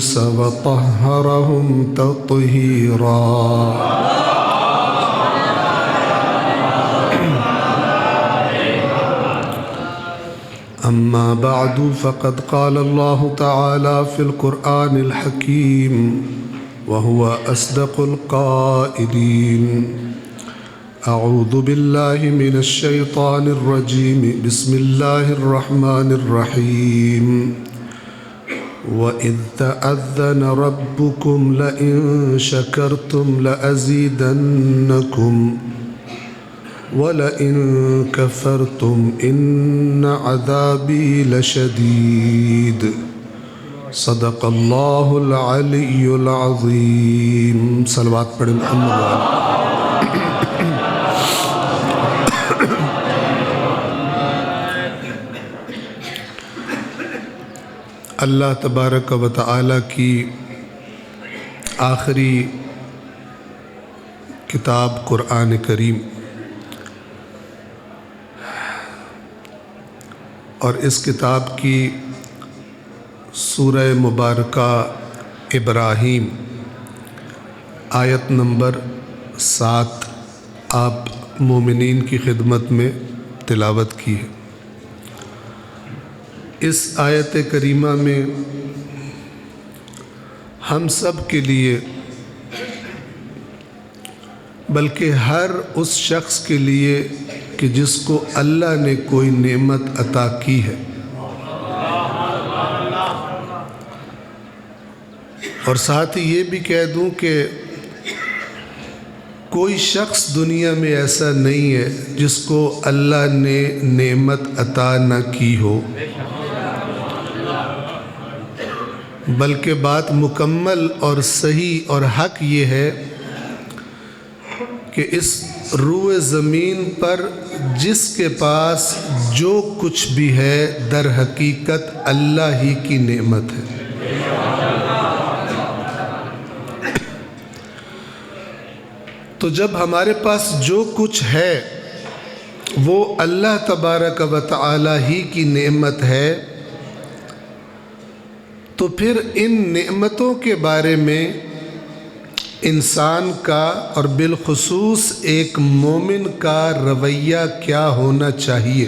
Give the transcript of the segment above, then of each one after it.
وطهرهم تطهيرا. أما بعد فقد قال الله تعالى في القرآن الحكيم وهو أصدق القائلين: أعوذ بالله من الشيطان الرجيم. بسم الله الرحمن الرحيم. وَإِذْ تَأَذَّنَ رَبُّكُمْ لَئِن شَكَرْتُمْ لَأَزِيدَنَّكُمْ وَلَئِن كَفَرْتُمْ إِنَّ عَذَابِي لَشَدِيدٌ. صدق اللہ العلی العظیم. صلوات پڑھیں محمد والے. اللہ تبارک و تعالی کی آخری کتاب قرآن کریم، اور اس کتاب کی سورہ مبارکہ ابراہیم آیت نمبر 7 آپ مومنین کی خدمت میں تلاوت کی ہے. اس آیت کریمہ میں ہم سب کے لیے، بلکہ ہر اس شخص کے لیے کہ جس کو اللہ نے کوئی نعمت عطا کی ہے، اور ساتھ ہی یہ بھی کہہ دوں کہ کوئی شخص دنیا میں ایسا نہیں ہے جس کو اللہ نے نعمت عطا نہ کی ہو، بلکہ بات مکمل اور صحیح اور حق یہ ہے کہ اس روئے زمین پر جس کے پاس جو کچھ بھی ہے در حقیقت اللہ ہی کی نعمت ہے. تو جب ہمارے پاس جو کچھ ہے وہ اللہ تبارک و تعالی ہی کی نعمت ہے، تو پھر ان نعمتوں کے بارے میں انسان کا اور بالخصوص ایک مومن کا رویہ کیا ہونا چاہیے،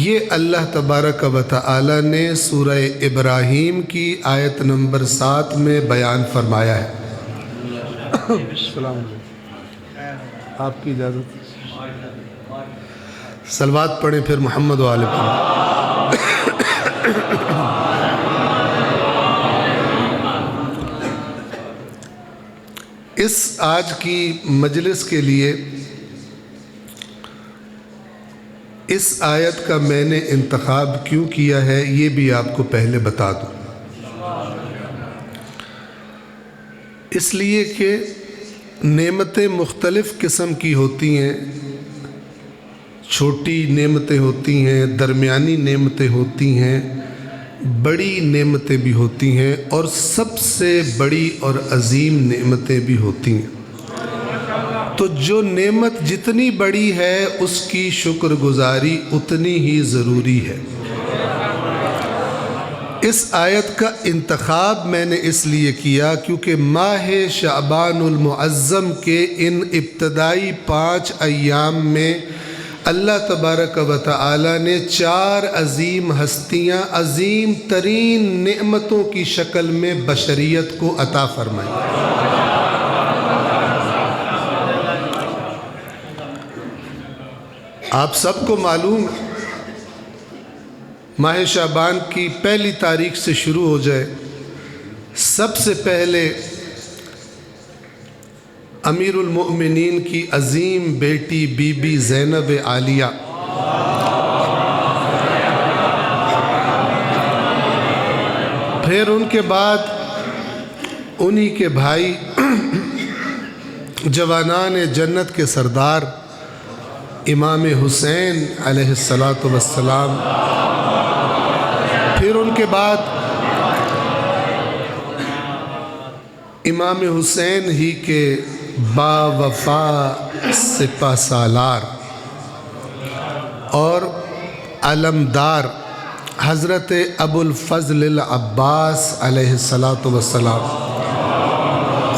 یہ اللہ تبارک و تعالی نے سورہ ابراہیم کی آیت نمبر 7 میں بیان فرمایا ہے. السلام علیکم. آپ کی اجازت، صلوات پڑھیں پھر محمد و آل محمد. اس آج کی مجلس کے لیے اس آیت کا میں نے انتخاب کیوں کیا ہے یہ بھی آپ کو پہلے بتا دوں. اس لیے کہ نعمتیں مختلف قسم کی ہوتی ہیں، چھوٹی نعمتیں ہوتی ہیں، درمیانی نعمتیں ہوتی ہیں، بڑی نعمتیں بھی ہوتی ہیں، اور سب سے بڑی اور عظیم نعمتیں بھی ہوتی ہیں. تو جو نعمت جتنی بڑی ہے اس کی شکر گزاری اتنی ہی ضروری ہے. اس آیت کا انتخاب میں نے اس لیے کیا کیونکہ ماہ شعبان المعظم کے ان ابتدائی 5 ایام میں اللہ تبارک و تعالی نے 4 عظیم ہستیاں عظیم ترین نعمتوں کی شکل میں بشریت کو عطا فرمائی. آپ سب کو معلوم ہے ماہ شعبان کی پہلی تاریخ سے شروع ہو جائے، سب سے پہلے امیر المؤمنین کی عظیم بیٹی بی بی زینب عالیہ پھر ان کے بعد انہی کے بھائی جوانان جنت کے سردار امام حسین علیہ السلام، پھر ان کے بعد امام حسین ہی کے با وفا سپہ سالار اور علمدار حضرت ابوالفضل العباس علیہ الصلاۃ والسلام،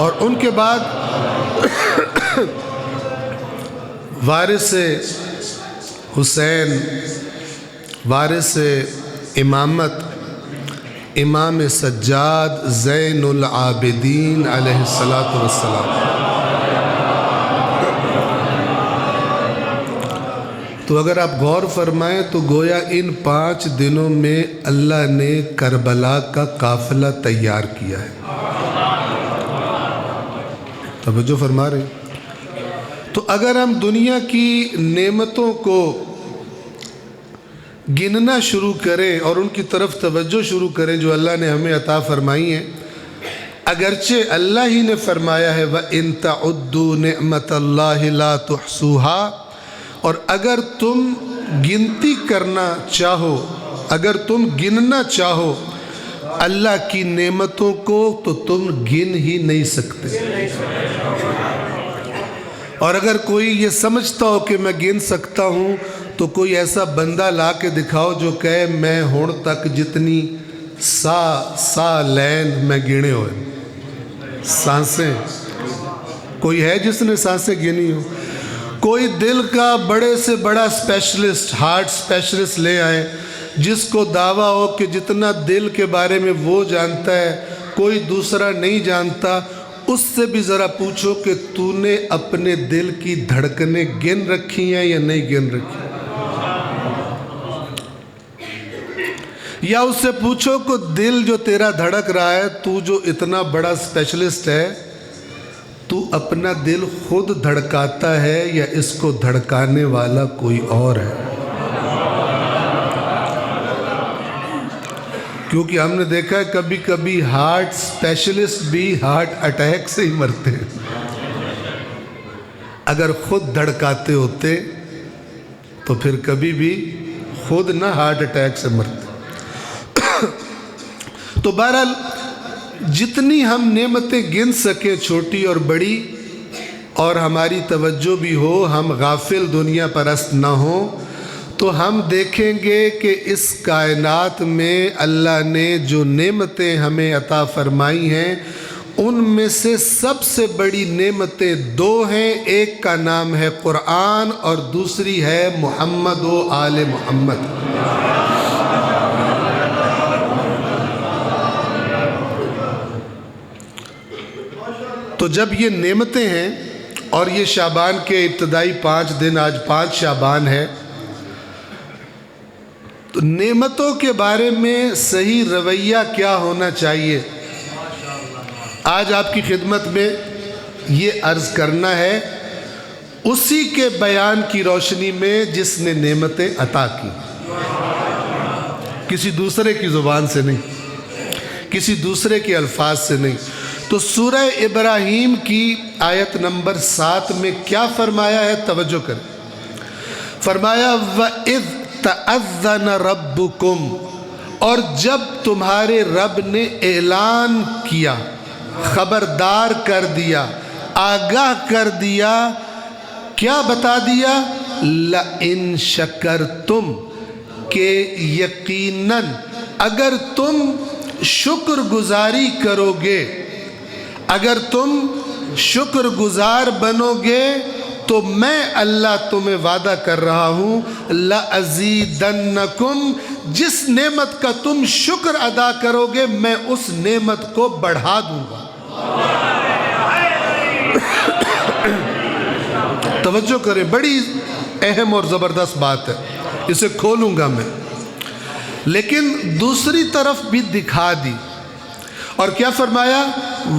اور ان کے بعد وارث حسین، وارث امامت امام سجاد زین العابدین علیہ الصلاۃ والسلام۔ تو اگر آپ غور فرمائیں تو گویا ان 5 دنوں میں اللہ نے کربلا کا قافلہ تیار کیا ہے۔ توجہ فرما رہے ہیں؟ تو اگر ہم دنیا کی نعمتوں کو گننا شروع کریں اور ان کی طرف توجہ شروع کریں جو اللہ نے ہمیں عطا فرمائی ہیں، اگرچہ اللہ ہی نے فرمایا ہے وَإِن تَعُدُّوا نِعْمَةَ اللَّهِ لَا تُحْصُوهَا، اور اگر تم گنتی کرنا چاہو، اگر تم گننا چاہو اللہ کی نعمتوں کو تو تم گن ہی نہیں سکتے۔ اور اگر کوئی یہ سمجھتا ہو کہ میں گن سکتا ہوں تو کوئی ایسا بندہ لا کے دکھاؤ جو کہے میں ہون تک جتنی سا لین میں گنے ہوئے سانسیں، کوئی ہے جس نے سانسیں گنی ہو؟ کوئی دل کا بڑے سے بڑا اسپیشلسٹ، ہارٹ اسپیشلسٹ لے آئیں جس کو دعویٰ ہو کہ جتنا دل کے بارے میں وہ جانتا ہے کوئی دوسرا نہیں جانتا، اس سے بھی ذرا پوچھو کہ تو نے اپنے دل کی دھڑکنیں گن رکھی ہیں یا نہیں گن رکھی، یا اس سے پوچھو کہ دل جو تیرا دھڑک رہا ہے، تو جو اتنا بڑا اسپیشلسٹ ہے، تو اپنا دل خود دھڑکاتا ہے یا اس کو دھڑکانے والا کوئی اور ہے؟ کیونکہ ہم نے دیکھا ہے کبھی کبھی ہارٹ اسپیشلسٹ بھی ہارٹ اٹیک سے ہی مرتے ہیں۔ اگر خود دھڑکاتے ہوتے تو پھر کبھی بھی خود نہ ہارٹ اٹیک سے مرتے۔ تو بہرحال جتنی ہم نعمتیں گن سکیں چھوٹی اور بڑی، اور ہماری توجہ بھی ہو، ہم غافل دنیا پرست نہ ہوں، تو ہم دیکھیں گے کہ اس کائنات میں اللہ نے جو نعمتیں ہمیں عطا فرمائی ہیں ان میں سے سب سے بڑی نعمتیں 2 ہیں، ایک کا نام ہے قرآن اور دوسری ہے محمد و آل محمد۔ تو جب یہ نعمتیں ہیں اور یہ شعبان کے ابتدائی 5 دن، آج 5 شعبان ہے، تو نعمتوں کے بارے میں صحیح رویہ کیا ہونا چاہیے، آج آپ کی خدمت میں یہ عرض کرنا ہے، اسی کے بیان کی روشنی میں جس نے نعمتیں عطا کی، کسی دوسرے کی زبان سے نہیں، کسی دوسرے کے الفاظ سے نہیں۔ تو سورہ ابراہیم کی آیت نمبر 7 میں کیا فرمایا ہے، توجہ کریں۔ فرمایا وَإِذْ تَأَذَّنَ رَبُّكُمْ، اور جب تمہارے رب نے اعلان کیا، خبردار کر دیا، آگاہ کر دیا، کیا بتا دیا؟ لَإِن شَكَرْتُمْ، کہ یقیناً اگر تم شکر گزاری کرو گے، اگر تم شکر گزار بنو گے تو میں اللہ تمہیں وعدہ کر رہا ہوں لَأَزِيدَنَّكُمْ، جس نعمت کا تم شکر ادا کرو گے میں اس نعمت کو بڑھا دوں گا۔ توجہ کریں، بڑی اہم اور زبردست بات ہے، اسے کھولوں گا میں، لیکن دوسری طرف بھی دکھا دی، اور کیا فرمایا؟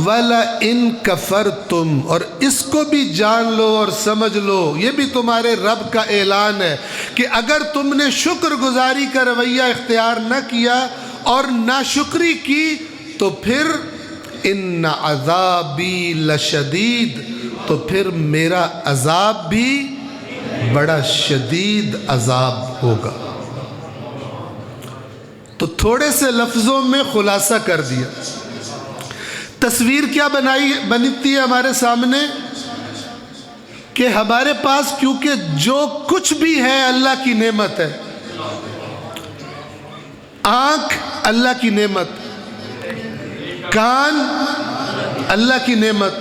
وَلَئِن كَفَرْتُمْ، اور اس کو بھی جان لو اور سمجھ لو، یہ بھی تمہارے رب کا اعلان ہے کہ اگر تم نے شکر گزاری کا رویہ اختیار نہ کیا اور ناشکری کی تو پھر ان عذابی لشدید، تو پھر میرا عذاب بھی بڑا شدید عذاب ہوگا۔ تو تھوڑے سے لفظوں میں خلاصہ کر دیا۔ تصویر کیا بنتی ہے ہمارے سامنے کہ ہمارے پاس کیونکہ جو کچھ بھی ہے اللہ کی نعمت ہے، آنکھ اللہ کی نعمت، کان اللہ کی نعمت،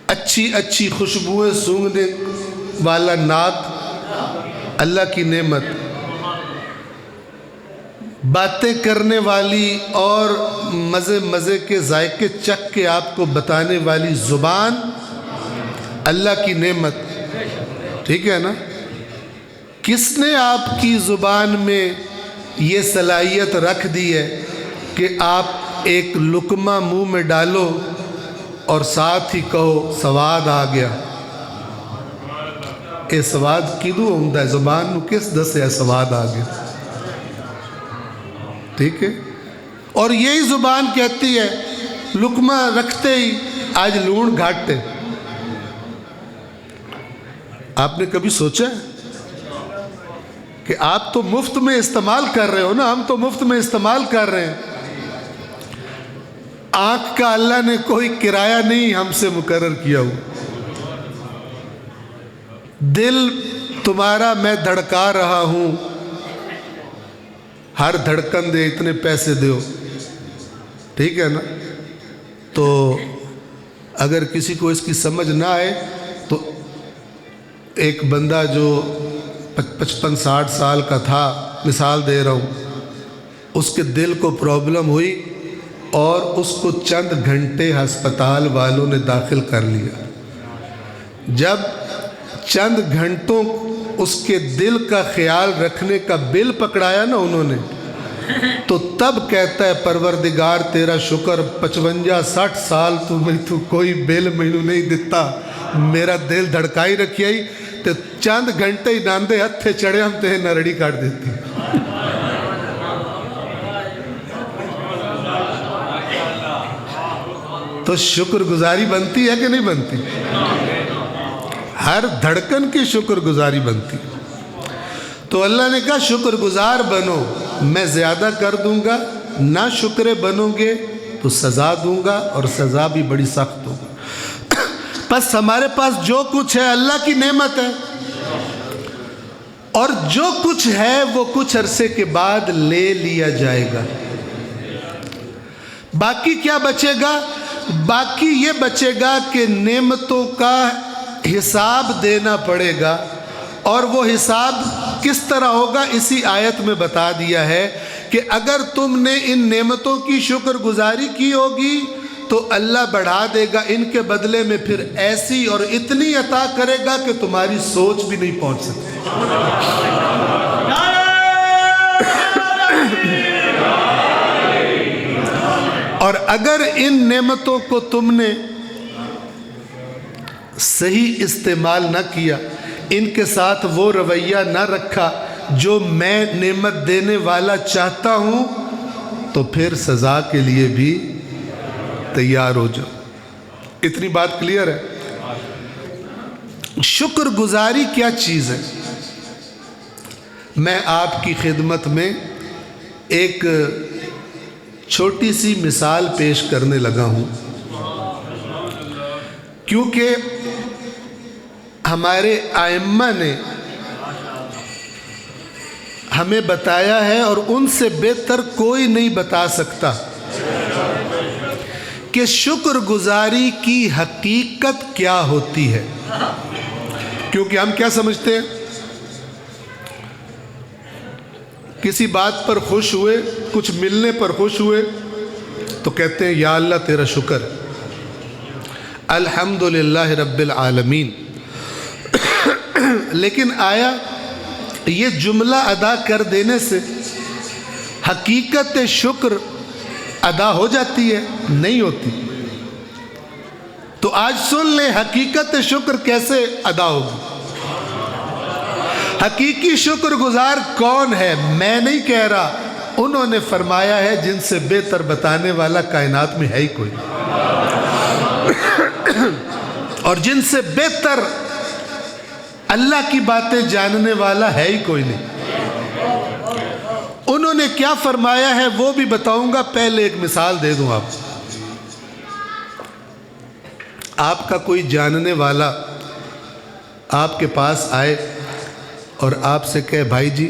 اچھی اچھی خوشبوئیں سونگھنے والا ناک اللہ کی نعمت، باتیں کرنے والی اور مزے مزے کے ذائقے چکھ کے آپ کو بتانے والی زبان اللہ کی نعمت، ٹھیک ہے نا؟ کس نے آپ کی زبان میں یہ صلاحیت رکھ دی ہے کہ آپ ایک لقمہ منہ میں ڈالو اور ساتھ ہی کہو سواد آ گیا؟ اے سواد کدوں ہوندہ ہے؟ زبان نو کس دسے ہے سواد آ گیا؟ ٹھیک ہے؟ اور یہی زبان کہتی ہے لقمہ رکھتے ہی آج لون گھاٹے۔ آپ نے کبھی سوچا ہے کہ آپ تو مفت میں استعمال کر رہے ہو نا، ہم تو مفت میں استعمال کر رہے ہیں۔ آنکھ کا اللہ نے کوئی کرایہ نہیں ہم سے مقرر کیا ہو۔ دل تمہارا میں دھڑکا رہا ہوں، ہر دھڑکن دے اتنے پیسے دیو، ٹھیک ہے نا؟ تو اگر کسی کو اس کی سمجھ نہ آئے تو ایک بندہ جو 55-60 سال کا تھا، مثال دے رہا ہوں، اس کے دل کو پرابلم ہوئی اور اس کو چند گھنٹے ہسپتال والوں نے داخل کر لیا۔ جب چند گھنٹوں اس کے دل کا خیال رکھنے کا بل پکڑایا نا انہوں نے، تو تب کہتا ہے پروردگار تیرا شکر، 55-60 سال تو کوئی بل مینوں نہیں دیتا، میرا دل دھڑکائی رکھیائی تے چند گھنٹے ہی ناندے ہتھے چڑھے ہم تے نرڑی کاٹ دیتی۔ تو شکر گزاری بنتی ہے کہ نہیں بنتی؟ ہر دھڑکن کی شکر گزاری بنتی۔ تو اللہ نے کہا شکر گزار بنو، میں زیادہ کر دوں گا، نہ شکرے بنو گے تو سزا دوں گا، اور سزا بھی بڑی سخت ہوگی۔ بس ہمارے پاس جو کچھ ہے اللہ کی نعمت ہے، اور جو کچھ ہے وہ کچھ عرصے کے بعد لے لیا جائے گا۔ باقی کیا بچے گا؟ باقی یہ بچے گا کہ نعمتوں کا حساب دینا پڑے گا، اور وہ حساب کس طرح ہوگا اسی آیت میں بتا دیا ہے کہ اگر تم نے ان نعمتوں کی شکر گزاری کی ہوگی تو اللہ بڑھا دے گا ان کے بدلے میں پھر ایسی اور اتنی عطا کرے گا کہ تمہاری سوچ بھی نہیں پہنچ سکتی۔ اور اگر ان نعمتوں کو تم نے صحیح استعمال نہ کیا، ان کے ساتھ وہ رویہ نہ رکھا جو میں نعمت دینے والا چاہتا ہوں، تو پھر سزا کے لیے بھی تیار ہو جاؤ۔ اتنی بات کلیئر ہے؟ شکر گزاری کیا چیز ہے؟ میں آپ کی خدمت میں ایک چھوٹی سی مثال پیش کرنے لگا ہوں، کیونکہ ہمارے ائمہ نے ہمیں بتایا ہے اور ان سے بہتر کوئی نہیں بتا سکتا کہ شکر گزاری کی حقیقت کیا ہوتی ہے۔ کیونکہ ہم کیا سمجھتے ہیں؟ کسی بات پر خوش ہوئے، کچھ ملنے پر خوش ہوئے تو کہتے ہیں یا اللہ تیرا شکر، الحمدللہ رب العالمین۔ لیکن آیا یہ جملہ ادا کر دینے سے حقیقت شکر ادا ہو جاتی ہے؟ نہیں ہوتی۔ تو آج سن لیں حقیقت شکر کیسے ادا ہوگی۔ حقیقی شکر گزار کون ہے؟ میں نہیں کہہ رہا، انہوں نے فرمایا ہے جن سے بہتر بتانے والا کائنات میں ہے ہی کوئی، اور جن سے بہتر اللہ کی باتیں جاننے والا ہے ہی کوئی نہیں۔ انہوں نے کیا فرمایا ہے وہ بھی بتاؤں گا، پہلے ایک مثال دے دوں آپ کا کوئی جاننے والا آپ کے پاس آئے اور آپ سے کہے بھائی جی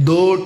2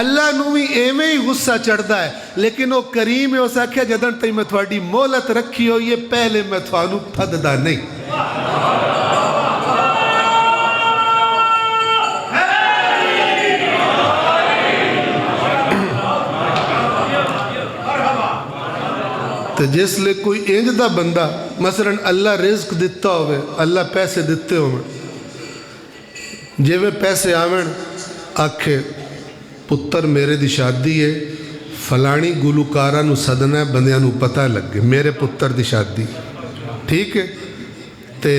اللہ نو بھی ایویں ہی غصہ چڑھتا ہے، لیکن وہ کریم ہے، اس آکھیا جدن تھی میں تھوڑی مہلت رکھی ہوئی ہے، پہلے میں تھانوں پھددا نہیں۔ تو جس لئے کوئی انج دا بندہ مثلا اللہ رزق دیتا ہوئے، اللہ پیسے دیتے ہوئے، جے وہ پیسے آویں آکھے پتر میرے دی شادی ہے، فلانی گلوکارہ نو صدنہ ہے، بندیاں نو پتہ لگ گئے میرے پتر دی شادی، ٹھیک ہے؟ تے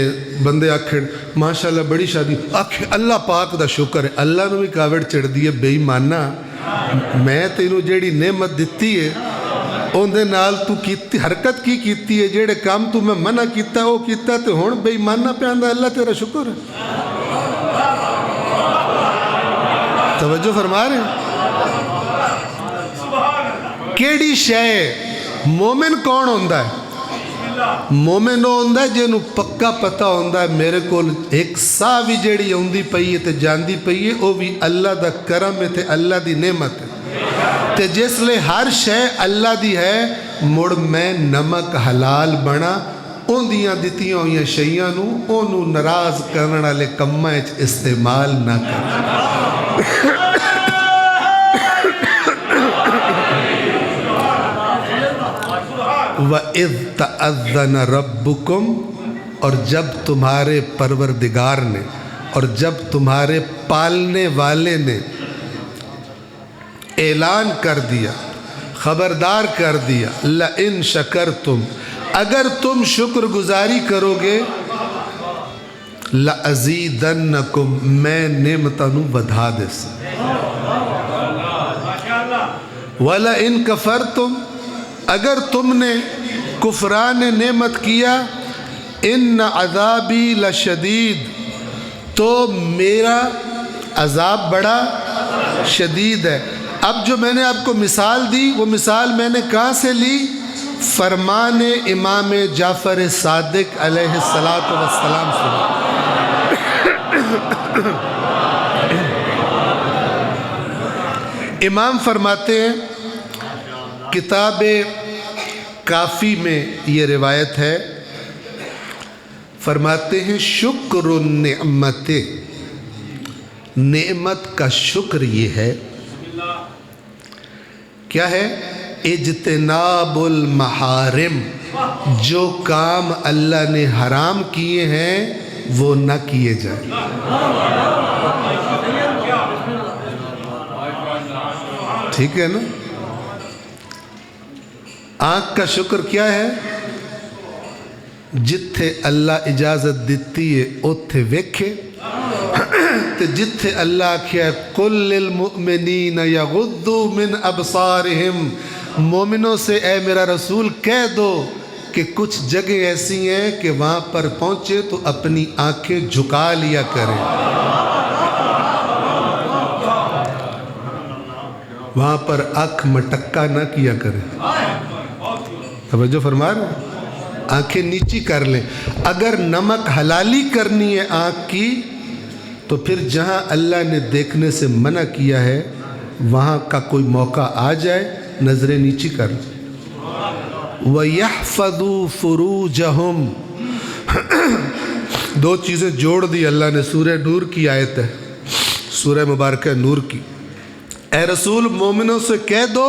بندے آکھیں ماشاءاللہ بڑی شادی، آکھیں اللہ پاک دا شکر ہے، اللہ نو بھی کاوڑ چڑھ دیئے بے ایمانہ، میں تینوں جیڑی نعمت دیتی ہے اوندے نال تو کیتی حرکت کی کیتی ہے، جیڑے کام تو میں منع کیتا ہے وہ کیتا ہے، تو ہون بے ایمانہ پہ آندہ اللہ تیرا شکر ہے۔ توجہ فرما رہے ہیں؟ کیڑی شے مومن کون ہوندہ ہے؟ مومن ہوندہ ہے جنہوں پکا پتہ ہوندہ ہے میرے کو ایک سا بھی جیڑی ہوندی پئی ہے تے جاندی پئی ہے، وہ بھی اللہ دا کرم ہے تے اللہ دی نعمت ہے تے جس لئے ہر شے اللہ دی ہے، مڑ میں نمک حلال بنا ان دیاں دیتیاں ہوئیاں شیئاں نو انہوں نراز کرنا لے کمہ استعمال نہ کر۔ وَإِذْ تَأَذَّنَ رَبُّكُمْ، اور جب تمہارے پروردگار نے اور جب تمہارے پالنے والے نے اعلان کر دیا، خبردار کر دیا، لَإِن شَكَرْتُمْ، اگر تم شکر گزاری کرو گے، لَأَزِيدَنَّكُمْ، میں نعمتانوں بدھا دے سے، وَلَإِن كَفَرْتُمْ، اگر تم نے کفران نعمت کیا، ان عذابی لشدید، تو میرا عذاب بڑا شدید ہے۔ اب جو میں نے آپ کو مثال دی وہ مثال میں نے کہاں سے لی؟ فرمان امام جعفر صادق علیہ السلام سے۔ امام فرماتے ہیں، کتاب کافی میں یہ روایت ہے، فرماتے ہیں شکر النعمت، نعمت کا شکر یہ ہے، کیا ہے؟ اجتناب المحارم، جو کام اللہ نے حرام کیے ہیں وہ نہ کیے جائیں۔ ٹھیک ہے نا؟ آنکھ کا شکر کیا ہے؟ جتھے اللہ اجازت دیتی ہے اتھے ویکھے، تے جتھے اللہ کیا ہے قُلْ لِلْمُؤْمِنِينَ يَغُضُّوا مِنْ أَبْصَارِهِمْ، مومنوں سے اے میرا رسول کہہ دو کہ کچھ جگہ ایسی ہیں کہ وہاں پر پہنچے تو اپنی آنکھیں جھکا لیا کریں، وہاں پر آنکھ مٹکا نہ کیا کریں۔ توجہ فرما رہے ہیں؟ آنکھیں نیچی کر لیں۔ اگر نمک حلالی کرنی ہے آنکھ کی تو پھر جہاں اللہ نے دیکھنے سے منع کیا ہے وہاں کا کوئی موقع آ جائے نظریں نیچی کر لیں۔ وَيَحْفَظُوا فُرُوجَهُمْ، دو چیزیں جوڑ دی اللہ نے، سورہ نور کی آیت ہے، سورہ مبارکہ نور کی۔ اے رسول مومنوں سے کہہ دو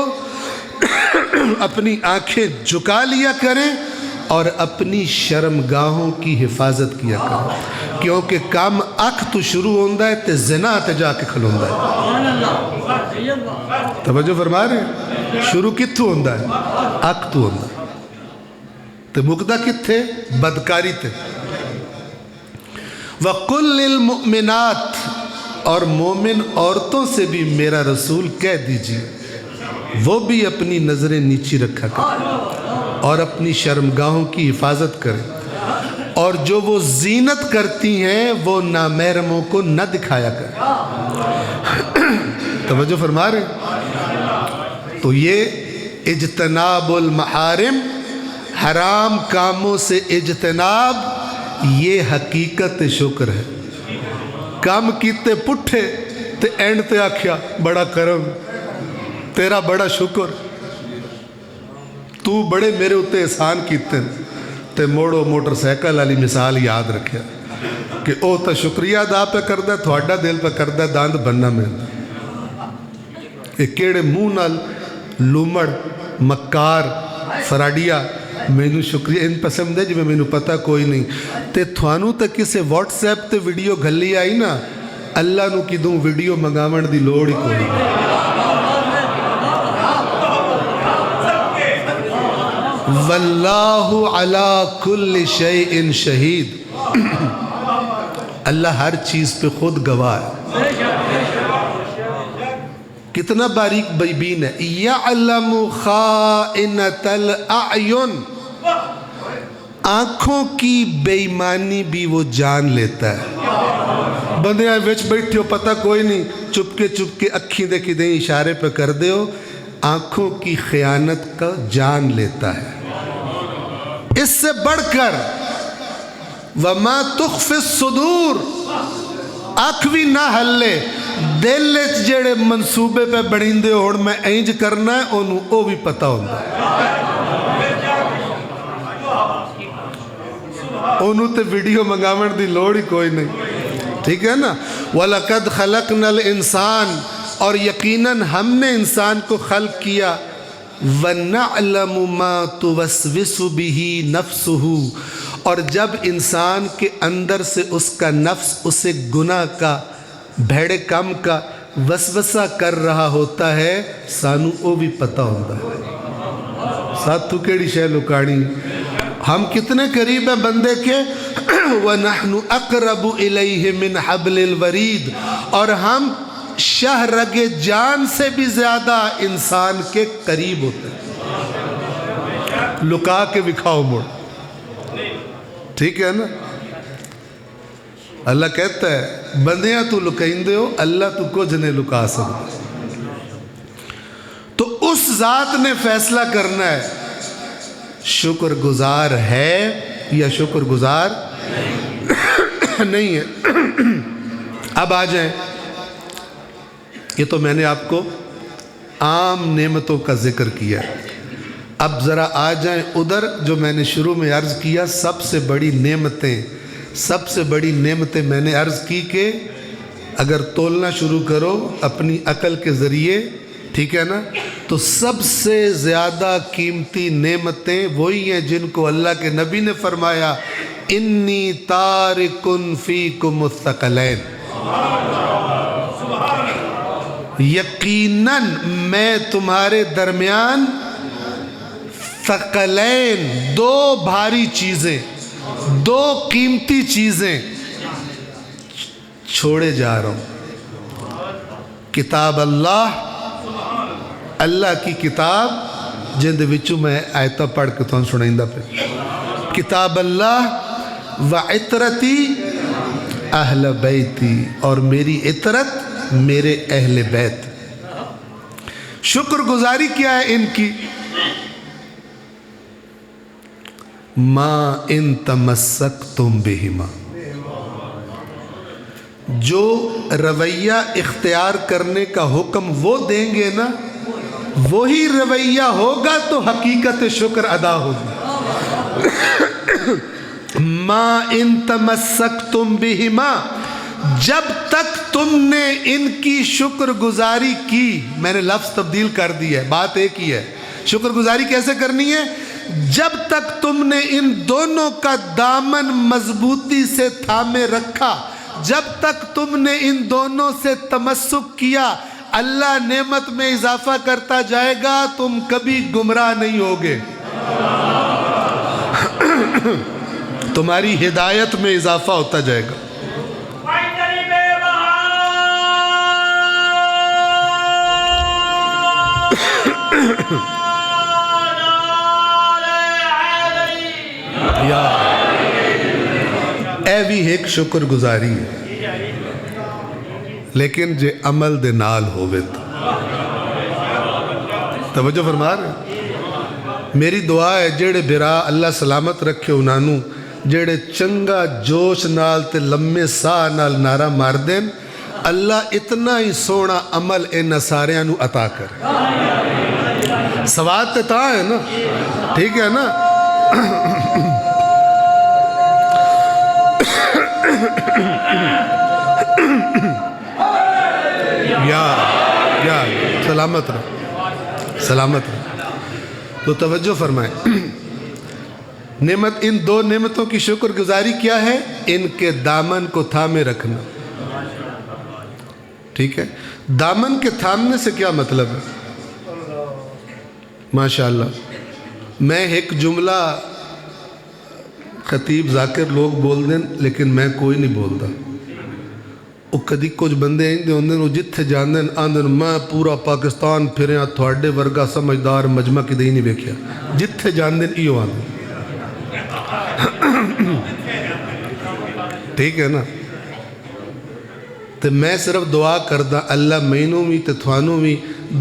اپنی آنکھیں جھکا لیا کریں اور اپنی شرمگاہوں کی حفاظت کیا کریں، کیونکہ کام اکھ تو شروع ہوندہ ہے تے زنا تے جا کے کھلوندہ ہے۔ توجہ فرما رہے ہیں؟ شروع کتھو ہوندہ ہے؟ اکھ تو ہوندہ ہے تے مقدہ کتھے؟ بدکاری تے۔ وَقُلْ لِلْمُؤْمِنَاتِ، اور مومن عورتوں سے بھی میرا رسول کہہ دیجئے وہ بھی اپنی نظریں نیچی رکھا کریں اور اپنی شرمگاہوں کی حفاظت کریں، اور جو وہ زینت کرتی ہیں وہ نامحرموں کو نہ دکھایا کریں۔ توجہ فرما رہے ہیں؟ تو یہ اجتناب المحارم، حرام کاموں سے اجتناب، یہ حقیقت شکر ہے۔ کام کیتے پٹھے تے اینڈ تے آکھیا بڑا کرم، تیرا بڑا شکر، تو بڑے میرے اتنے احسان کیتے تے موڑو موٹر سائیکل والی مثال یاد رکھیا کہ او تو شکریہ ادا پہ کردہ، تھوڑا دل پہ کردہ داند بننا ملتا. یہ کیڑے منہ نال لومڑ مکار فراڈیا مینو شکریہ ان پسند ہے جی میں مینو پتہ کوئی نہیں تے تھوانو تے کسے واٹس ایپ تے ویڈیو گھلی آئی نا، اللہ نو کی دوں ویڈیو منگاون دی لوڑ ہی کوئی نہیں. واللہ علی کل شیء شہید، اللہ ہر چیز پہ خود گواہ ہے. کتنا باریک بین ہے. یعلم خائنۃ الاعین، آنکھوں کی بے ایمانی بھی وہ جان لیتا ہے. بندے آئے وچ بیٹھے ہو پتہ کوئی نہیں، چپ کے اکھیں دے کدیں اشارے پہ کر دے ہو، آنکھوں کی خیانت کا جان لیتا ہے. اس سے بڑھ کر وما تخفی الصدور، آنکھ بھی نہ ہلے، دل جڑے منصوبے پہ بڑھیندے ہوڑ میں اینج کرنا ہے انہوں او بھی پتہ ہوندہ ہے. انہوں تے ویڈیو منگاون دی لوڑ ہی کوئی نہیں، ٹھیک ہے نا. وَلَقَدْ خَلَقْنَا الْإِنسان، اور یقیناً ہم نے انسان کو خلق کیا. وَنَعْلَمُ مَا تُوَسْوِسُ بِهِ نَفْسُهُ، اور جب انسان کے اندر سے اس کا نفس اسے گناہ کا، بھیڑے کم کا وسوسہ کر رہا ہوتا ہے، سانو او بھی پتہ ہوتا ہے. ساتھ تو کیڑی شے لکاڑی، ہم کتنے قریب ہیں بندے کے. وَنَحْنُ أَقْرَبُ إِلَيْهِ مِنْ حَبْلِ الْوَرِيدِ، اور ہم شہرگ جان سے بھی زیادہ انسان کے قریب ہوتے ہیں. لکا کے بکھاؤ مڑ، ٹھیک ہے نا. اللہ کہتا ہے بندیاں تو لکائندے ہو، اللہ تو کچھ نہیں لکا سکتا. تو اس ذات نے فیصلہ کرنا ہے شکر گزار ہے یا شکر گزار نہیں ہے. اب آ جائیں، یہ تو میں نے آپ کو عام نعمتوں کا ذکر کیا ہے. اب ذرا آ جائیں ادھر جو میں نے شروع میں عرض کیا، سب سے بڑی نعمتیں میں نے عرض کی کہ اگر تولنا شروع کرو اپنی عقل کے ذریعے، ٹھیک ہے نا، تو سب سے زیادہ قیمتی نعمتیں وہی ہیں جن کو اللہ کے نبی نے فرمایا انی تارکن فیکم الثقلین، یقیناً میں تمہارے درمیان ثقلین، دو بھاری چیزیں، دو قیمتی چیزیں چھوڑے جا رہا ہوں. کتاب اللہ کی کتاب جن دے وچوں میں آیتہ پڑھ کے تھوڑا سنائندہ پہ. کتاب اللہ وعطرتی اہل بیتی، اور میری عطرت میرے اہل بیت. شکر گزاری کیا ہے ان کی؟ ما ان تمسکتم بہما، جو رویہ اختیار کرنے کا حکم وہ دیں گے نا، وہی رویہ ہوگا تو حقیقت شکر ادا ہوگی. ما ان تمسکتم بہما، جب تک تم نے ان کی شکر گزاری کی. میں نے لفظ تبدیل کر دی ہے، بات ایک ہی ہے. شکر گزاری کیسے کرنی ہے؟ جب تک تم نے ان دونوں کا دامن مضبوطی سے تھامے رکھا، جب تک تم نے ان دونوں سے تمسک کیا، اللہ نعمت میں اضافہ کرتا جائے گا، تم کبھی گمراہ نہیں ہوگے. تمہاری ہدایت میں اضافہ ہوتا جائے گا. اے بھی ایک شکر گزاری ہے، لیکن جے عمل دے نال ہوئے تو توجہ فرما رہے ہیں. میری دعا ہے جیڑے برا اللہ سلامت رکھے انہوں جیڑے چنگا جوش نال تے لمے ساہ نال نعرہ مار دین، اللہ اتنا ہی سونا عمل ان ساریاں نو عطا کرے. سواد تے ہے نا, ٹھیک ہے نا. یا سلامت رہو, سلامت رہو. تو توجہ فرمائیں, نعمت, ان دو نعمتوں کی شکر گزاری کیا ہے؟ ان کے دامن کو تھامے رکھنا. ٹھیک ہے, دامن کے تھامنے سے کیا مطلب ہے؟ ماشاءاللہ, میں ایک جملہ خطیب ذاکر لوگ بول دیں لیکن میں کوئی نہیں بولتا. وہ کدی کچھ بندے ہوندے وہ جتھے جاندے آندے میں پورا پاکستان پھریا تھوڑے ورگا سمجھدار مجمع کدی نہیں ویکھیا. جتھے جاندے ایو آندے. ٹھیک ہے نا. تو میں صرف دعا کردہ اللہ مینوں بھی تے تھوانوں بھی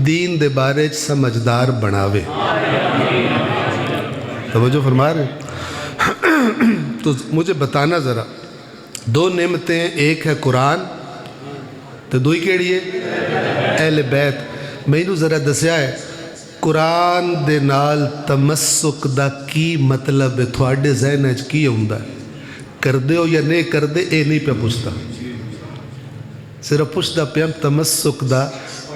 دین دے بارے سمجھدار بناوے. توجہ فرما رہے. تو مجھے بتانا ذرا, دو نعمتیں ہیں, ایک ہے قرآن تو دوئی کیڑی ہے اہل بیت. مینوں ذرا دسیا ہے قرآن دے نال تمسک دا کی مطلب ہے؟ تھوڑے ذہن وچ کی ہوندا ہے؟ کر دے ہو یا نہیں کر دے اے نہیں پہ پوچھتا, صرف پوچھتا پہ تمسک دا,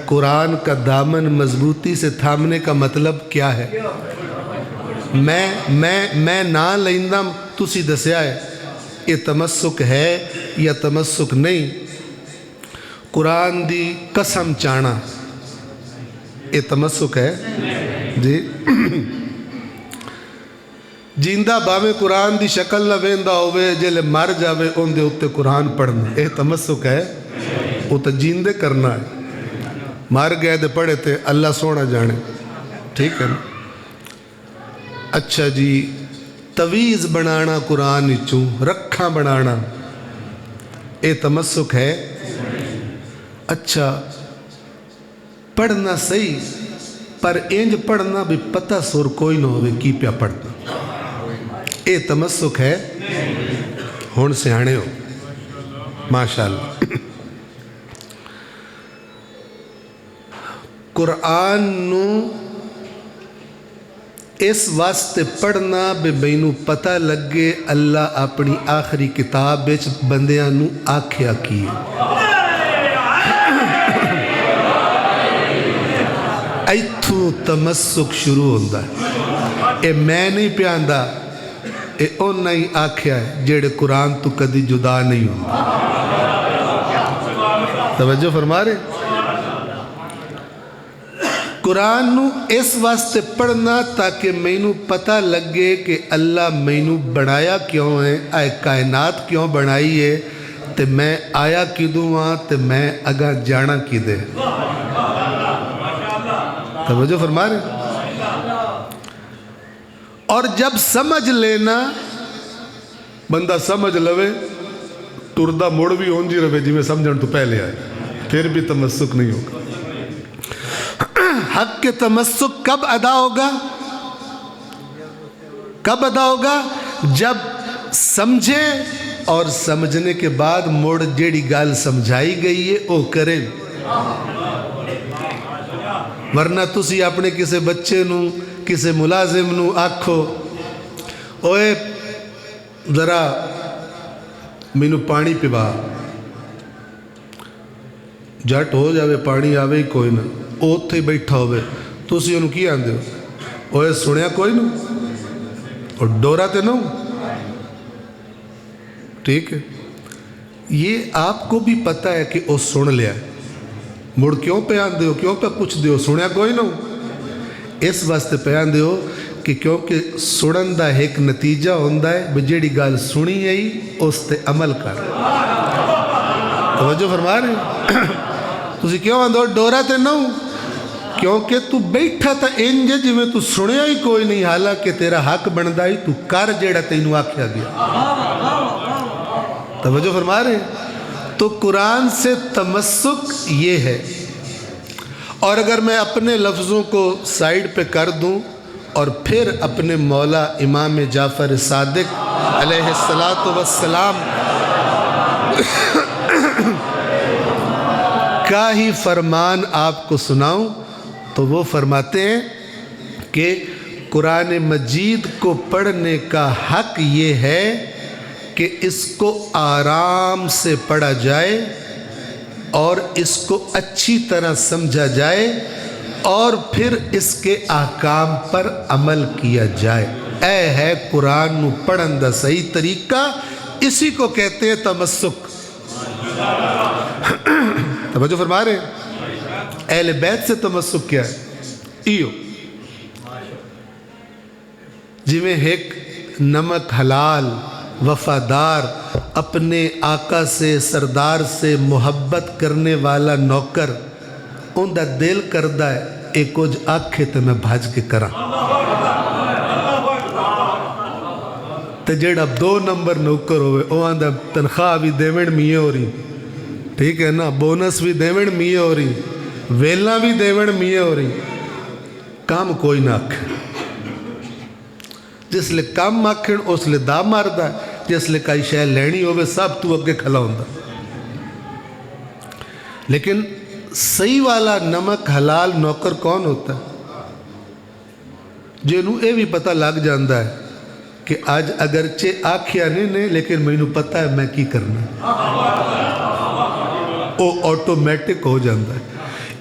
قرآن کا دامن مضبوطی سے تھامنے کا مطلب کیا ہے؟ میں نہ لیندہ تسی دسیا ہے یہ تمسک ہے یا تمسک نہیں. قرآن دی قسم چانا یہ تمسک ہے جی. جیندہ باویں قرآن دی شکل نہ ویندا ہوئے, جلے مر جاوے ان دے اتے قرآن پڑھنا یہ تمسک ہے؟ وہ تو جیندے کرنا ہے. مر گئے دے پڑھے تھے اللہ سونا جانے. ٹھیک ہے نا. اچھا جی, تویز بنانا قرآن چوں, رکھاں بنانا اے تمسک ہے؟ اچھا پڑھنا صحیح, پر انج پڑھنا بھی پتہ سور کوئی نہ ہوئے کی پیا پڑھنا, اے تمسک ہے؟ ہون سیانے ہو ماشاءاللہ. قرآن نو اس واسطے پڑھنا بے بینو پتہ لگے اللہ اپنی آخری کتاب بیچ بندیاں نو آکھیا کی. ایتھو تمسک شروع ہوندہ ہے. اے میں نہیں پیاندہ, اے ان نہیں آکھیا ہے جیڑے قرآن تو کدی جدا نہیں ہوندہ. توجہ فرما رہے. قرآن نو اس واسطے پڑھنا تاکہ مینوں پتہ لگے کہ اللہ مینوں بنایا کیوں ہے, آئے کائنات کیوں بنائی ہے, تے میں آیا کی دوں تے میں اگا جانا کی دے. توجہ فرما رہے. اور جب سمجھ لینا, بندہ سمجھ لوے ٹردہ موڑ بھی ہون جی روے جی میں سمجھن تو پہلے آئے, پھر بھی تمسک نہیں ہوگا. حق کے تمسک کب ادا ہوگا؟ کب ادا ہوگا؟ جب سمجھے اور سمجھنے کے بعد موڑ جیڑی گال سمجھائی گئی ہے او کرے. ورنہ تسی اپنے کسے بچے نو کسے ملازم نو آکھو اوے ذرا مینوں پانی پوا, جٹ ہو جاوے پانی آوے ہی کوئی نہ, اوتھے ہی بیٹھا ہوئے, تسی انہوں کی آندے ہو اوے سنیا کوئی نو اور ڈورا تے نو. ٹھیک ہے, یہ آپ کو بھی پتہ ہے کہ او سن لیا ہے, مڑ کیوں پہ آندے ہو, کیوں پہ پوچھ دے ہو, سنیا کوئی نو. اس واسطے پہ آندے ہو کہ کیونکہ سنن دا ایک نتیجہ ہوندہ ہے بجیڑی گال سنی ہے ہی اس تے عمل کر. توجہ فرما رہے. تسی کیوں آندے ہو ڈورا تے نو, کیونکہ تو بیٹھا تا انجے جی میں تو سنیا ہی کوئی نہیں, حالانکہ تیرا حق بندہ ہی تو کر جیڑا تینوں آکھیا گیا. توجہ فرما رہے. تو قرآن سے تمسک یہ ہے. اور اگر میں اپنے لفظوں کو سائیڈ پہ کر دوں اور پھر اپنے مولا امام جعفر صادق علیہ السلام کا ہی فرمان آپ کو سناؤں تو وہ فرماتے ہیں کہ قرآن مجید کو پڑھنے کا حق یہ ہے کہ اس کو آرام سے پڑھا جائے اور اس کو اچھی طرح سمجھا جائے اور پھر اس کے احکام پر عمل کیا جائے۔ اے ہے قرآن نو پڑھن دا صحیح طریقہ، اسی کو کہتے ہیں تمسک۔ توجہ فرما رہے ہیں؟ اہل بیت سے تمسک کیا ہے؟ ایو جی میں ایک نمک حلال وفادار اپنے آقا سے سردار سے محبت کرنے والا نوکر ان دا دل کردہ ہے ایک کچھ آکھے تو میں بھاج کے کرا تو جیڑا 2 نمبر نوکر ہوئے اوہاں دا تنخواہ بھی دیوڑ میے ہو رہی، ٹھیک ہے نا، بونس بھی دیوڑ میے ہو رہی، ویلہ بھی دیوڑ میے ہو رہی، کام کوئی نہ آکھے۔ جس لئے کام آکھن اس لئے دا ماردہ ہے، جس لئے کئی شے لینی ہوئے سب تو اگے کھلا ہوندہ۔ لیکن صحیح والا نمک حلال نوکر کون ہوتا ہے؟ جنہوں اے بھی پتہ لگ جاندہ ہے کہ آج اگرچہ آکھیا نہیں لیکن میں انہوں پتہ ہے میں کی کرنا، وہ آٹومیٹک ہو جاندہ ہے۔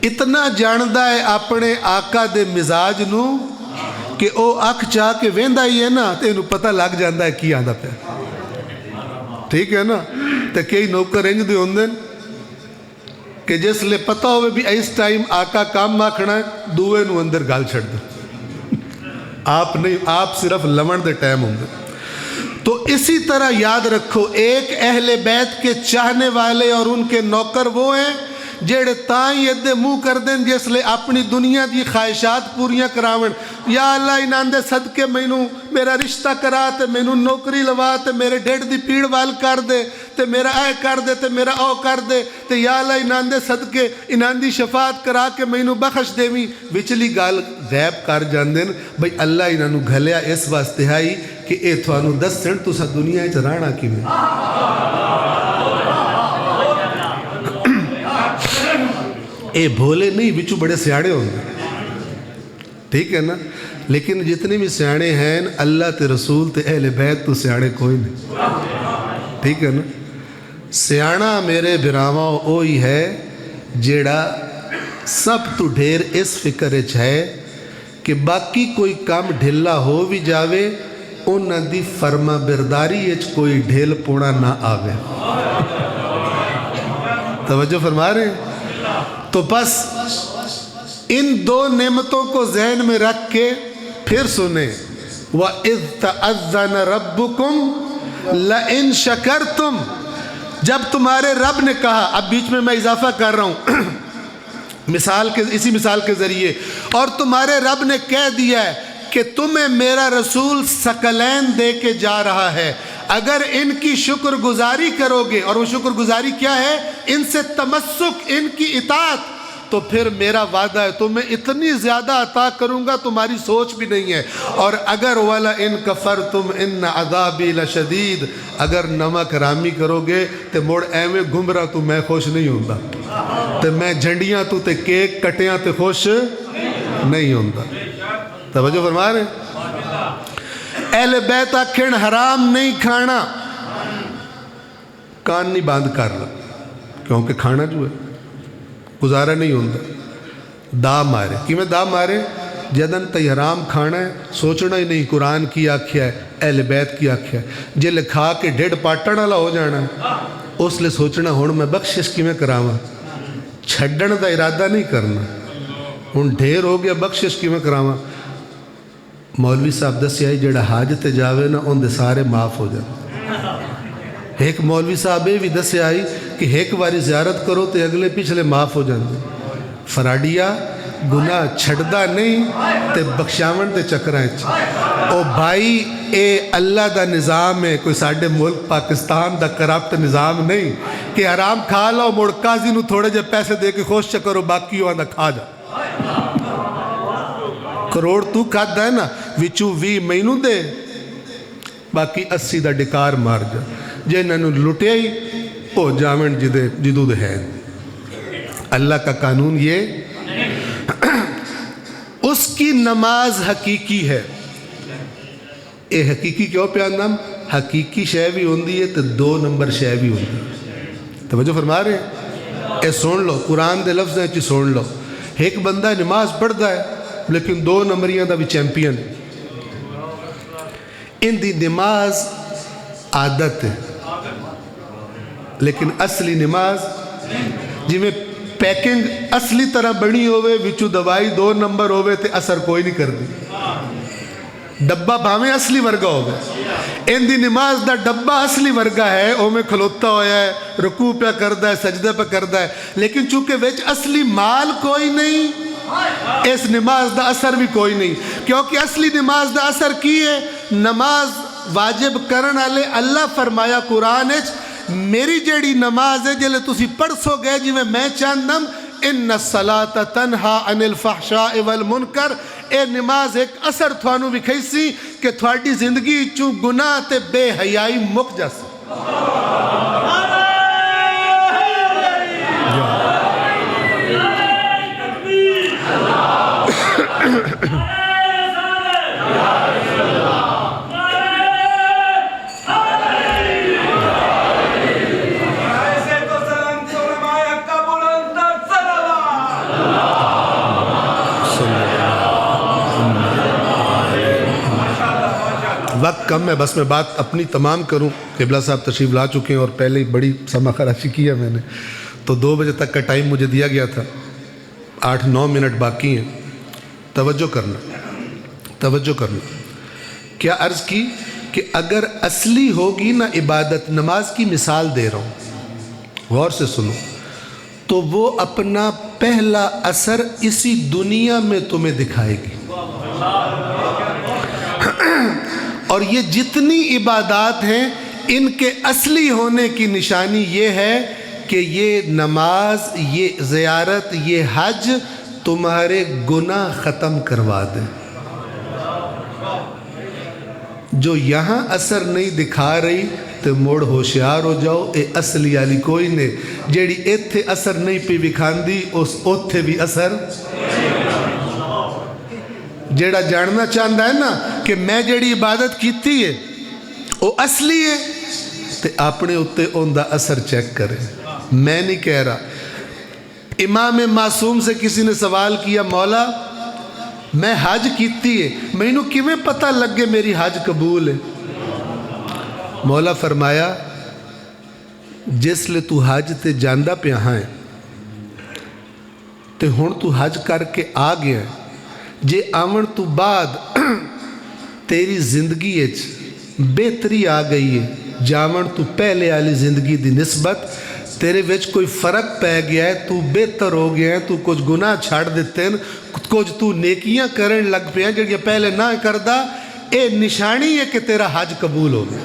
اتنا جاندہ ہے اپنے آقا دے مزاج نو کہ او آنکھ چاہ کے ویندہ ہی ہے نا تو انہوں پتہ لگ جاندہ ہے کی آندہ پہ، ٹھیک ہے نا۔ تو کئی نوکر انج دے ہوندے کہ جس لئے پتہ ہوئے بھی اس ٹائم آقا کام ماکھنا ہے دوئے نو اندر گال چھڑ دے، آپ نہیں، آپ صرف لمن دے ٹائم ہوں گے۔ تو اسی طرح یاد رکھو ایک اہل بیت کے چاہنے والے اور ان کے نوکر وہ ہیں جیڑے تائیں ادھے منہ کر دیں جس لئے اپنی دنیا دی خواہشات پوریاں کراون، یا اللہ انہاں دے صدقے مینوں میرا رشتہ کرا تے مینوں نوکری لوا تے میرے ڈیڑھ دی پیڑ وال کر دے تے میرا اے کر دے تے میرا او کر دے تے یا اللہ انہاں دے صدقے انہاں دی شفاعت کرا کے مینوں بخش دیویں، وچلی گال غیب کر جاندیں بھئی اللہ انہاں نو گھلیا اس واسطے آئی کہ اے تھوانو دسن تسا دنیا وچ رہنا کیویں۔ اے بھولے نہیں بچو بڑے سیاڑے ہوں گے، ٹھیک ہے نا، لیکن جتنے بھی سیاڑے ہیں اللہ تے رسول تے اہل بیت تو سیاڑے کوئی نہیں، ٹھیک ہے نا۔ سیاڑا میرے براواں اوہی ہے جیڑا سب تو ڈھیر اس فکر اچ ہے کہ باقی کوئی کام ڈھلا ہو بھی جاوے انہاں دی فرما برداری اچ کوئی ڈھیل پونا نہ آوے۔ توجہ فرما رہے ہیں؟ تو بس ان 2 نعمتوں کو ذہن میں رکھ کے پھر سنیں وَإِذْ تَأَذَّنَ رَبُّكُمْ لَإِن شَكَرْتُمْ، جب تمہارے رب نے کہا، اب بیچ میں اضافہ کر رہا ہوں اسی مثال کے ذریعے، اور تمہارے رب نے کہہ دیا ہے کہ تمہیں میرا رسول ثقلین دے کے جا رہا ہے، اگر ان کی شکر گزاری کرو گے، اور وہ شکر گزاری کیا ہے؟ ان سے تمسک، ان کی اطاعت، تو پھر میرا وعدہ ہے تمہیں اتنی زیادہ عطا کروں گا تمہاری سوچ بھی نہیں ہے۔ اور اگر وَلَئِن كَفَرْتُمْ إِنَّ عَذَابِي لَشَدِيدٌ، اگر نمک حرامی کرو گے تو مڑ ایویں گمراہ تو میں خوش نہیں ہوندہ، تو میں جھنڈیاں تو تے کیک کٹیاں تے خوش نہیں ہوندہ۔ توجہ فرما رہے ہیں؟ اہل بیت آکھن حرام نہیں کھانا، کان نہیں باندھ کر لو کیونکہ کھانا جو ہے گزارا نہیں ہوندہ۔ دا مارے کی میں دا مارے جدن تی حرام کھانا ہے سوچنا ہی نہیں قرآن کی آکھیا ہے اہل بیت کی آکھیا ہے، جے لکھا کے ڈیڑھ پاٹن والا ہو جانا ہے اس لئے سوچنا ہون میں بخشش کی میں کراواں، چھڑن دا ارادہ نہیں کرنا، ہون ڈھیر ہو گیا بخشش کی میں کراواں۔ مولوی صاحب دسی آئی جڑا حاجت جاوے نا ان دے سارے معاف ہو جائے۔ ایک مولوی صاحب بھی دسی آئی کہ ایک باری زیارت کرو تو اگلے پچھلے معاف ہو جاندے۔ فراڈیا گناہ چھڑدا نہیں تے بخشاون تے چکرائیں او بھائی اے اللہ دا نظام ہے، کوئی ساڑھے ملک پاکستان دا کرپٹ نظام نہیں کہ حرام کھا لاؤ مڑ قاضی نو تھوڑے جے پیسے دے کے خوش چکرو باقی ہو آندہ کھا جا۔ کروڑ تو کھاتا ہے نا وچو 20 مہینوں دے باقی 80 دا ڈکار مار جا، جے ننو لٹے ہی او جامن جدو دے ہے۔ اللہ کا قانون یہ اس کی نماز حقیقی ہے. اے حقیقی کیوں پہ نام حقیقی شے بھی ہوندی ہے تو 2 نمبر شے بھی ہوندی ہے. توجہ فرما رہے ہیں؟ اے سن لو قرآن دے لفظ ہیں سن لو. ایک بندہ نماز پڑھتا ہے لیکن 2 نمبریاں دا بھی چیمپئن ہے. ان دی نماز عادت ہے لیکن اصلی نماز جی میں پیکنگ اصلی طرح بنی ہوئے وچو دوائی 2 نمبر ہوئے تے اثر کوئی نہیں کر دی. ڈبہ بھاویں اصلی ورگا ہوگا. ان دی نماز دا ڈبہ اصلی ورگا ہے او میں کھلوتا ہویا ہے رکوع پہ کردا ہے سجدہ پہ کردا ہے لیکن چونکہ وچ اصلی مال کوئی نہیں اس نماز دا اثر بھی کوئی نہیں. کیونکہ اصلی نماز دا اثر کی ہے نماز واجب کرن والے اللہ فرمایا قرآن وچ میری جیڑی نماز ہے جلے تسی پڑھ سو گئے جی میں چاندم ان الصلاۃ تنہا عن الفحشاء والمنکر. اے نماز ایک اثر تھانوں وکھائی سی کہ تھوڑی زندگی چوں گناہ تے بے حیائی مک جاسی. وقت کم ہے بس میں بات اپنی تمام کروں. قبلہ صاحب تشریف لا چکے ہیں اور پہلے ہی بڑی سما خراشی کیا میں نے تو 2 بجے تک کا ٹائم مجھے دیا گیا تھا. 8-9 منٹ باقی ہیں. توجہ کرنا. کیا عرض کی کہ اگر اصلی ہوگی نا عبادت نماز کی مثال دے رہا ہوں غور سے سنو تو وہ اپنا پہلا اثر اسی دنیا میں تمہیں دکھائے گی. اور یہ جتنی عبادات ہیں ان کے اصلی ہونے کی نشانی یہ ہے کہ یہ نماز یہ زیارت یہ حج تمہارے گناہ ختم کروا دے. جو یہاں اثر نہیں دکھا رہی تو موڑ ہوشیار ہو جاؤ. اے اصلی والی کوئی نے جیڑی ایتھے اثر نہیں پی وکھاندی اس اوتھے بھی اثر. جیڑا جاننا چاہتا ہے نا کہ میں جیڑی عبادت کیتی ہے وہ اصلی ہے تے اپنے اتے ان دا اثر چیک کرے. میں نہیں کہہ رہا. امام معصوم سے کسی نے سوال کیا مولا میں حج کیتی ہے میں انہوں کیویں پتہ لگے میری حج قبول ہے. مولا فرمایا جس لے تو حج تے جاندہ پہ آئیں تے ہون تو حج کر کے آ گیا ہے جے آمن تو بعد تیری زندگی اچ بہتری آ گئی ہے جامن تو پہلے والی زندگی دی نسبت تیرے وچ کوئی فرق پہ گیا ہے تو بہتر ہو گیا ہے تو کچھ گناہ چھاڑ دیتے ہیں کچھ تو نیکیاں کرن لگ پہ ہیں جو پہلے نہ کردہ اے نشانی ہے کہ تیرا حج قبول ہو گیا.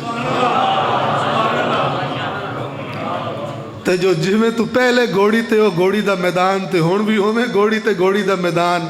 تو جو جی میں تو پہلے گوڑی تے ہو گوڑی دا میدان تے ہون بھی ہو میں گوڑی تے گوڑی دا میدان